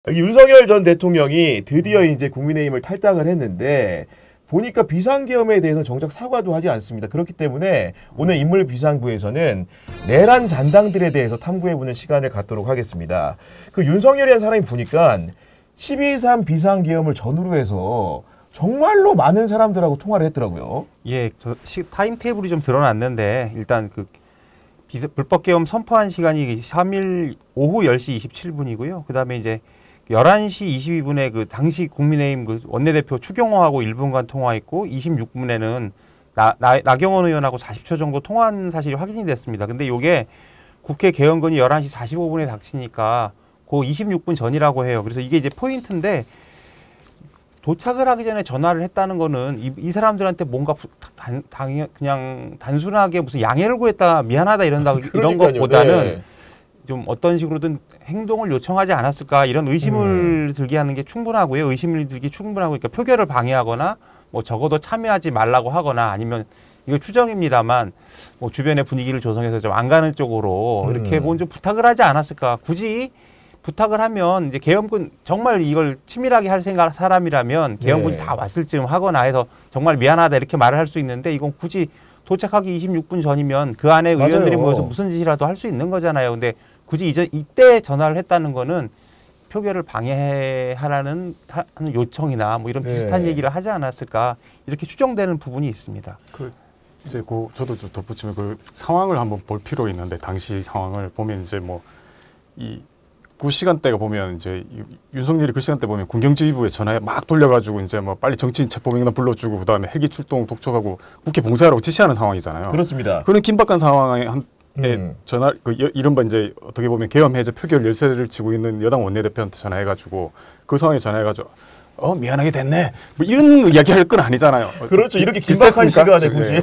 윤석열 전 대통령이 드디어 이제 국민의힘을 탈당을 했는데 보니까 비상계엄에 대해서 정작 사과도 하지 않습니다. 그렇기 때문에 오늘 인물비상부에서는 내란 잔당들에 대해서 탐구해보는 시간을 갖도록 하겠습니다. 그 윤석열이라는 사람이 보니까 12.3 비상계엄을 전후로 해서 정말로 많은 사람들하고 통화를 했더라고요. 예, 타임테이블이 좀 드러났는데 일단 그 불법계엄 선포한 시간이 3일 오후 10시 27분이고요. 그 다음에 이제 11시 22분에 그 당시 국민의힘 그 원내대표 추경호하고 1분간 통화했고 26분에는 나경원 의원하고 40초 정도 통화한 사실이 확인이 됐습니다. 근데 이게 국회 개헌건이 11시 45분에 닥치니까 그 26분 전이라고 해요. 그래서 이게 이제 포인트인데 도착을 하기 전에 전화를 했다는 거는 이 사람들한테 뭔가 그냥 단순하게 무슨 양해를 구했다 미안하다 이런 것보다는 네. 좀 어떤 식으로든 행동을 요청하지 않았을까 이런 의심을 들게 하는 게 충분하고요. 의심을 들기 충분하고 그러니까 표결을 방해하거나 뭐 적어도 참여하지 말라고 하거나 아니면 이거 추정입니다만 뭐 주변의 분위기를 조성해서 좀 안 가는 쪽으로 이렇게 뭐 좀 부탁을 하지 않았을까. 굳이 부탁을 하면 이제 계엄군 정말 이걸 치밀하게 할 생각 사람이라면 계엄군이 다 왔을 즈음 하거나 해서 정말 미안하다 이렇게 말을 할 수 있는데 이건 굳이 도착하기 26분 전이면 그 안에 의원들이 모여서 무슨 짓이라도 할 수 있는 거잖아요. 근데 굳이 이때 전화를 했다는 거는 표결을 방해하라는 요청이나 뭐 이런 비슷한 얘기를 하지 않았을까 이렇게 추정되는 부분이 있습니다. 이제 저도 좀 덧붙이면 그 상황을 한번 볼 필요 있는데 당시 상황을 보면 이제 뭐 그 시간대가 보면 이제 윤석열이 그 시간대 보면 군경지휘부에 전화에 막 돌려가지고 이제 뭐 빨리 정치인 체포명단 불러주고 그다음에 헬기 출동 독촉하고 국회 봉쇄하라고 지시하는 상황이잖아요. 그렇습니다. 그런 긴박한 상황에 전화 이른바 이제 어떻게 보면 계엄 해제 표결 열쇠를 쥐고 있는 여당 원내대표한테 전화해가지고 그 상황에 전화해가지고 미안하게 됐네 뭐 이런 이야기할 건 아니잖아요. 그렇죠. 이렇게 긴박한 시간에 굳이.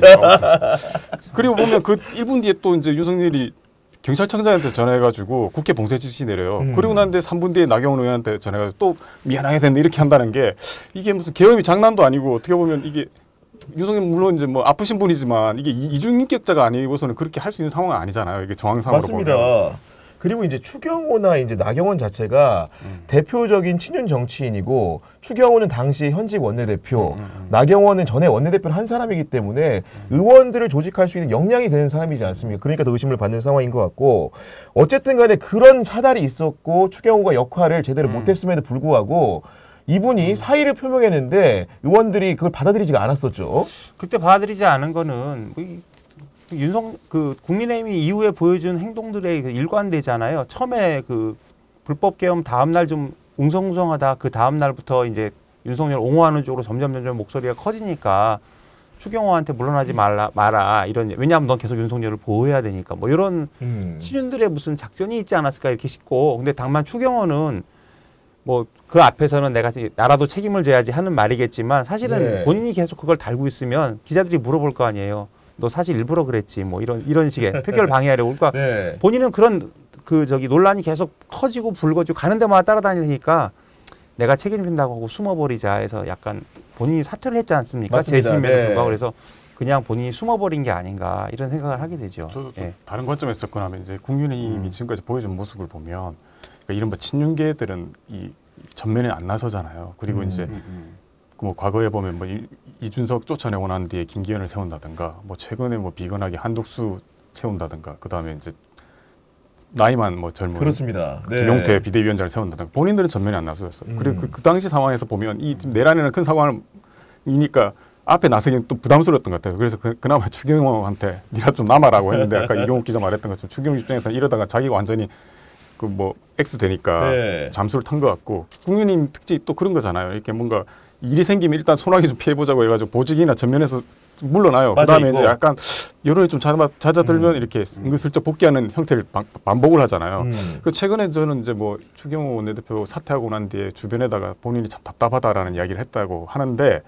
그리고 보면 그 1분 뒤에 또 이제 윤석열이 경찰청장한테 전화해가지고 국회 봉쇄 지시 내려요. 그리고 난데 3분 뒤에 나경원 의원한테 전화해가지고 또 미안하게 됐네 이렇게 한다는 게 이게 무슨 계엄이 장난도 아니고 어떻게 보면 이게 윤석열 물론 이제 뭐 아프신 분이지만 이게 이중인격자가 아니고서는 그렇게 할 수 있는 상황은 아니잖아요. 이게 정황상으로 맞습니다. 보면. 그리고 이제 추경호나 이제 나경원 자체가 대표적인 친윤 정치인이고 추경호는 당시 현직 원내대표, 나경원은 전에 원내대표를 한 사람이기 때문에 의원들을 조직할 수 있는 역량이 되는 사람이지 않습니까? 그러니까 더 의심을 받는 상황인 것 같고 어쨌든 간에 그런 사달이 있었고 추경호가 역할을 제대로 못했음에도 불구하고 이분이 사의를 표명했는데 의원들이 그걸 받아들이지가 않았었죠. 그때 받아들이지 않은 거는 국민의힘이 이후에 보여준 행동들의 일관되잖아요. 처음에 그 불법 계엄 다음 날 좀 웅성웅성하다 그 다음 날부터 이제 윤석열 옹호하는 쪽으로 점점 목소리가 커지니까 추경호한테 물러나지 마라 이런 왜냐하면 넌 계속 윤석열을 보호해야 되니까 뭐 이런 친윤들의 무슨 작전이 있지 않았을까 이렇게 싶고 근데 다만 추경호는 뭐 그 앞에서는 내가 나라도 책임을 져야지 하는 말이겠지만 사실은 본인이 계속 그걸 달고 있으면 기자들이 물어볼 거 아니에요. 너 사실 일부러 그랬지 뭐 이런 식의 표결 방해하려고 그러니까 본인은 그런 논란이 계속 커지고 불거지고 가는 데마다 따라다니니까 내가 책임진다고 하고 숨어버리자 해서 약간 본인이 사퇴를 했지 않습니까? 재심에도 불구하고 그래서 그냥 본인이 숨어버린 게 아닌가 이런 생각을 하게 되죠. 저도 좀 다른 관점에서 접근하면 이제 국민의힘이 지금까지 보여준 모습을 보면 그러니까 이른바 친윤계들은 이 전면에 안 나서잖아요. 그리고 이제 뭐 과거에 보면 뭐 이준석 쫓아내고 난 뒤에 김기현을 세운다든가 뭐 최근에 뭐 비건하게 한독수 채운다든가 그 다음에 이제 나이만 뭐 젊은 그렇습니다. 김용태 비대위원장을 세운다든가 본인들은 전면에 안 나서졌어요. 그리고 그 당시 상황에서 보면 이 내란이라는 큰 상황이니까 앞에 나서기는 또 부담스러웠던 것 같아요. 그래서 그나마 추경호한테 네가 좀 남아라고 했는데 아까 이경욱 기자 말했던 것처럼 추경호 입장에서는 이러다가 자기가 완전히 그 뭐 X 되니까 잠수를 탄 것 같고 국민의힘 특징이 또 그런 거잖아요. 이렇게 뭔가 일이 생기면 일단 소나기 좀 피해보자고 해가지고 보직이나 전면에서 물러나요. 그다음에 이제 약간 여론이 좀 잦아들면 이렇게 은근슬쩍 복귀하는 형태를 반복을 하잖아요. 그 최근에 저는 이제 뭐 추경호 원내대표 사퇴하고 난 뒤에 주변에다가 본인이 참 답답하다라는 이야기를 했다고 하는데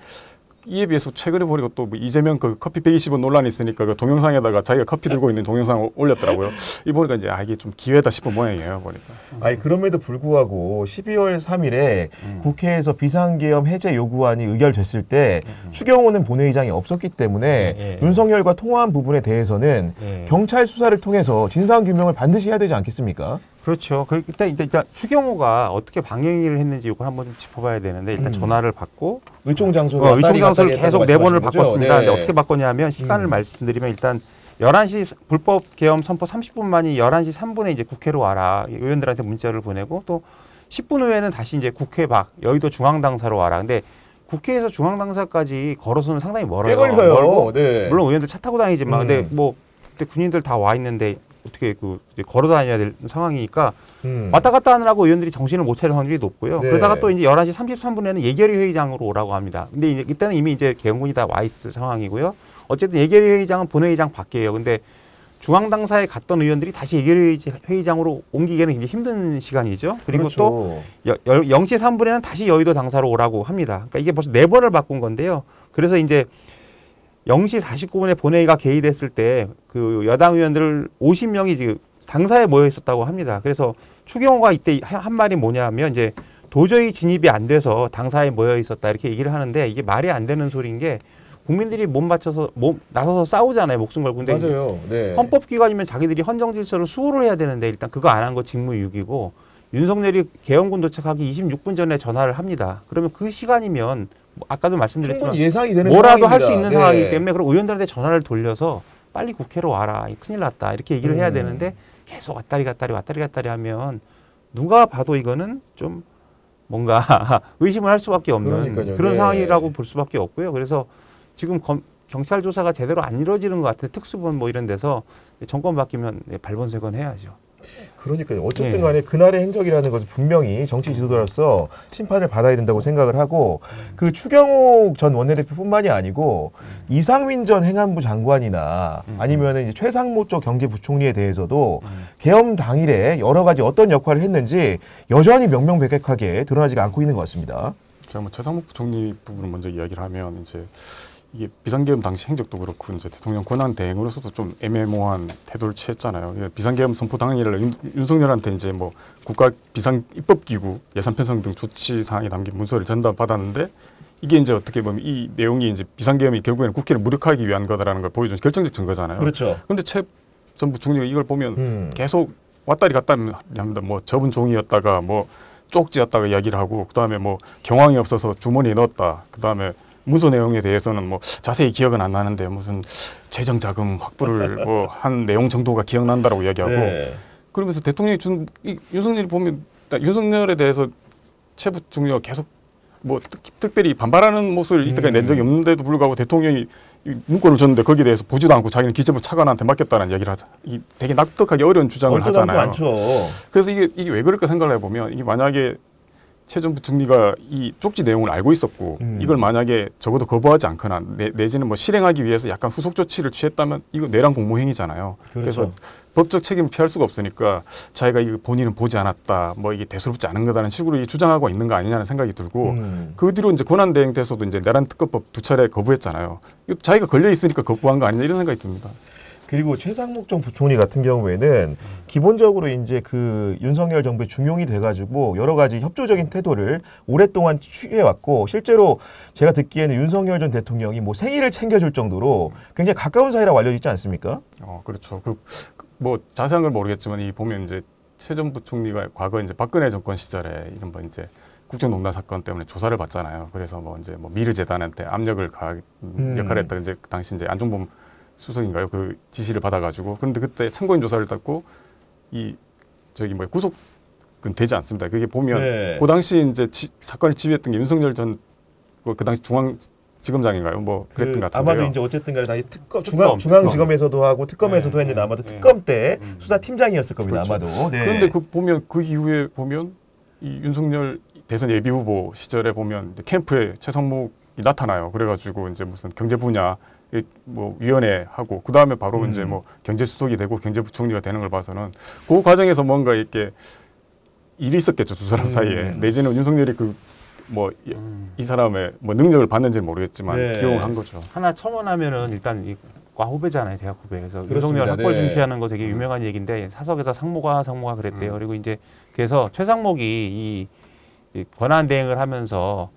이에 비해서 최근에 보니까 또 뭐 이재명 그 커피 120원 논란이 있으니까 그 동영상에다가 자기가 커피 들고 있는 동영상을 올렸더라고요. 이 보니까 이제 이게 좀 기회다 싶은 모양이에요. 보니까. 아니 그럼에도 불구하고 12월 3일에 국회에서 비상계엄 해제 요구안이 의결됐을 때 추경호는 본회의장에 없었기 때문에 윤석열과 통화한 부분에 대해서는 경찰 수사를 통해서 진상규명을 반드시 해야 되지 않겠습니까? 그렇죠. 일단 추경호가 어떻게 방영을 했는지 이걸 한번 좀 짚어봐야 되는데 일단 전화를 받고 의총 장소로 의총 장소를 계속 4번을 바꿨습니다. 네. 근데 어떻게 바꿨냐면 시간을 말씀드리면 일단 11시 불법 계엄 선포 30분 만이 11시 3분에 이제 국회로 와라. 의원들한테 문자를 보내고 또 10분 후에는 다시 이제 국회 밖 여의도 중앙당사로 와라. 근데 국회에서 중앙당사까지 걸어서는 상당히 멀어요. 꽤 걸려요. 멀고 네. 물론 의원들 차 타고 다니지만 근데 뭐 그때 군인들 다 와 있는데 어떻게 이제 걸어 다녀야 될 상황이니까 왔다 갔다 하느라고 의원들이 정신을 못 차릴 확률이 높고요. 네. 그러다가 또 이제 11시 33분에는 예결위 회의장으로 오라고 합니다. 근데 이제 이때는 이미 이제 개헌군이 다 와 있을 상황이고요. 어쨌든 예결위 회의장은 본회의장 밖이에요. 근데 중앙당사에 갔던 의원들이 다시 예결위 회의장으로 옮기기에는 굉장히 힘든 시간이죠. 그리고 그렇죠. 또 0시 3분에는 다시 여의도 당사로 오라고 합니다. 그러니까 이게 벌써 4번을 바꾼 건데요. 그래서 이제 0시 49분에 본회의가 개의됐을 때 그 여당 의원들 50명이 지금 당사에 모여 있었다고 합니다. 그래서 추경호가 이때 한 말이 뭐냐면 이제 도저히 진입이 안 돼서 당사에 모여 있었다 이렇게 얘기를 하는데 이게 말이 안 되는 소리인 게 국민들이 나서서 싸우잖아요. 목숨 걸고. 근데 맞아요. 네. 헌법기관이면 자기들이 헌정 질서를 수호를 해야 되는데 일단 그거 안 한 거 직무유기고 윤석열이 계엄군 도착하기 26분 전에 전화를 합니다. 그러면 그 시간이면 아까도 말씀드렸지만 충분히 예상이 되는 뭐라도 할 수 상황입니다. 있는 네. 상황이기 때문에 그럼 의원들한테 전화를 돌려서 빨리 국회로 와라. 큰일 났다. 이렇게 얘기를 해야 되는데 계속 왔다리 갔다리 하면 누가 봐도 이거는 좀 뭔가 의심을 할 수밖에 없는 그러니까요. 그런 네. 상황이라고 볼 수밖에 없고요. 그래서 지금 경찰 조사가 제대로 안 이루어지는 것 같아요. 특수본 뭐 이런 데서 정권 바뀌면 발본색원 해야죠. 그러니까요. 어쨌든 간에 그날의 행적이라는 것은 분명히 정치 지도자로서 심판을 받아야 된다고 생각을 하고 그 추경호 전 원내대표뿐만이 아니고 이상민 전 행안부 장관이나 아니면 이제 최상무 쪽 경제부총리에 대해서도 계엄 당일에 여러 가지 어떤 역할을 했는지 여전히 명명백백하게 드러나지가 않고 있는 것 같습니다. 제가 뭐 최상무 부총리 부분을 먼저 이야기를 하면 이제 이게 비상계엄 당시 행적도 그렇고 이제 대통령 권한 대행으로서도 좀 애매모호한 태도를 취했잖아요. 비상계엄 선포 당일날 윤석열한테 이제 뭐 국가 비상 입법기구 예산 편성 등 조치 사항이 담긴 문서를 전달받았는데 이게 이제 어떻게 보면 이 내용이 이제 비상계엄이 결국에는 국회를 무력화하기 위한 거다라는 걸 보여준 결정적 증거잖아요. 그렇죠. 그런데 최 전 부총리가 이걸 보면 계속 왔다리 갔다리 합니다. 뭐 접은 종이였다가 뭐 쪽지였다가 이야기를 하고 그다음에 뭐 경황이 없어서 주머니에 넣었다. 그다음에 문서 내용에 대해서는 뭐 자세히 기억은 안 나는데 무슨 재정 자금 확보를 뭐 한 내용 정도가 기억난다라고 이야기하고 네. 그러면서 대통령이 윤석열이 보면 윤석열에 대해서 최 부총리가 계속 뭐 특별히 반발하는 모습을 이때까지 낸 적이 없는데도 불구하고 대통령이 문건을 줬는데 거기에 대해서 보지도 않고 자기는 기재부 차관한테 맡겼다는 얘기를 하자. 이 되게 납득하기 어려운 주장을 하잖아요. 많죠. 그래서 이게 왜 그럴까 생각을 해보면 이게 만약에 최 전 부총리가 이 쪽지 내용을 알고 있었고 이걸 만약에 적어도 거부하지 않거나 내지는 뭐 실행하기 위해서 약간 후속 조치를 취했다면 이거 내란 공모행위잖아요. 그렇죠. 그래서 법적 책임을 피할 수가 없으니까 자기가 이거 본인은 보지 않았다, 뭐 이게 대수롭지 않은 거다라는 식으로 주장하고 있는 거 아니냐는 생각이 들고 그 뒤로 이제 권한대행 때서도 이제 내란 특검법 2차례 거부했잖아요. 이거 자기가 걸려 있으니까 거부한 거 아니냐 이런 생각이 듭니다. 그리고 최상목 전 부총리 같은 경우에는 기본적으로 이제 그 윤석열 정부의 중용이 돼가지고 여러 가지 협조적인 태도를 오랫동안 취해왔고 실제로 제가 듣기에는 윤석열 전 대통령이 뭐 생일을 챙겨줄 정도로 굉장히 가까운 사이라고 알려져 있지 않습니까? 그렇죠. 뭐 자세한 걸 모르겠지만 이 보면 이제 최 전 부총리가 과거 이제 박근혜 정권 시절에 이른바 이제 국정농단 사건 때문에 조사를 받잖아요. 그래서 뭐 이제 뭐 미르재단한테 압력을 역할을 했다. 이제 그 당시 이제 안종범 수석인가요? 그 지시를 받아가지고 그런데 그때 참고인 조사를 받고 구속은 되지 않습니다. 그게 보면 네. 그 당시 이제 사건을 지휘했던 게 윤석열 전 그 당시 중앙지검장인가요? 뭐 그랬던 것 같은데요. 아마도 이제 어쨌든가 당시 중앙지검에서도 하고 특검에서도 네. 했는데 아마도 특검 때 수사팀장이었을 겁니다. 그렇죠. 아마도. 네. 그런데 그 이후에 보면 이 윤석열 대선 예비 후보 시절에 보면 캠프에 최상목이 나타나요. 그래가지고 이제 무슨 경제 분야 뭐 위원회 하고 그 다음에 바로 이제 뭐 경제수석이 되고 경제부총리가 되는 걸 봐서는 그 과정에서 뭔가 이렇게 일이 있었겠죠 두 사람 사이에 내지는 윤석열이 이 사람의 뭐 능력을 봤는지는 모르겠지만 네. 기용을 한 거죠. 하나 첨언하면은 일단 과 후배잖아요, 대학 후배. 그래서 그렇습니다. 윤석열 학벌 네. 중시하는 거 되게 유명한 얘기인데 사석에서 상모가 그랬대요. 그리고 이제 그래서 최상목이 이 권한 대행을 하면서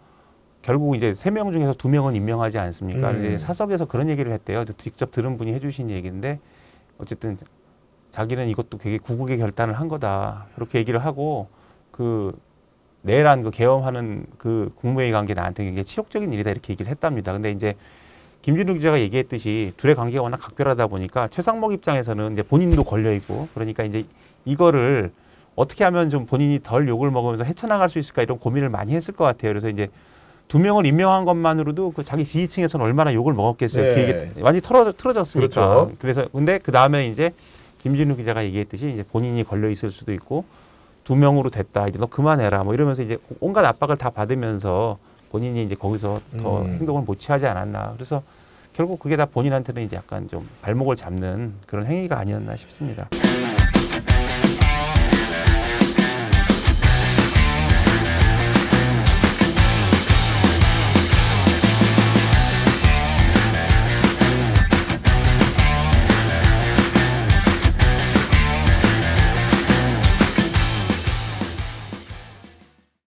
결국 이제 3명 중에서 2명은 임명하지 않습니까? 이제 사석에서 그런 얘기를 했대요. 직접 들은 분이 해주신 얘기인데 어쨌든 자기는 이것도 되게 구국의 결단을 한 거다. 그렇게 얘기를 하고 그 내란 그 계엄하는 그 국무회의 관계 나한테 굉장히 치욕적인 일이다 이렇게 얘기를 했답니다. 근데 이제 김준우 기자가 얘기했듯이 둘의 관계가 워낙 각별하다 보니까 최상목 입장에서는 이제 본인도 걸려 있고 그러니까 이제 이거를 어떻게 하면 좀 본인이 덜 욕을 먹으면서 헤쳐나갈 수 있을까 이런 고민을 많이 했을 것 같아요. 그래서 이제 2명을 임명한 것만으로도 그 자기 지지층에서는 얼마나 욕을 먹었겠어요. 네. 그 얘기 완전히 틀어졌으니까. 그렇죠. 그래서 근데 그 다음에 이제 김진우 기자가 얘기했듯이 이제 본인이 걸려 있을 수도 있고 2명으로 됐다. 이제 너 그만해라. 뭐 이러면서 이제 온갖 압박을 다 받으면서 본인이 이제 거기서 더 행동을 못 취하지 않았나. 그래서 결국 그게 다 본인한테는 이제 약간 좀 발목을 잡는 그런 행위가 아니었나 싶습니다.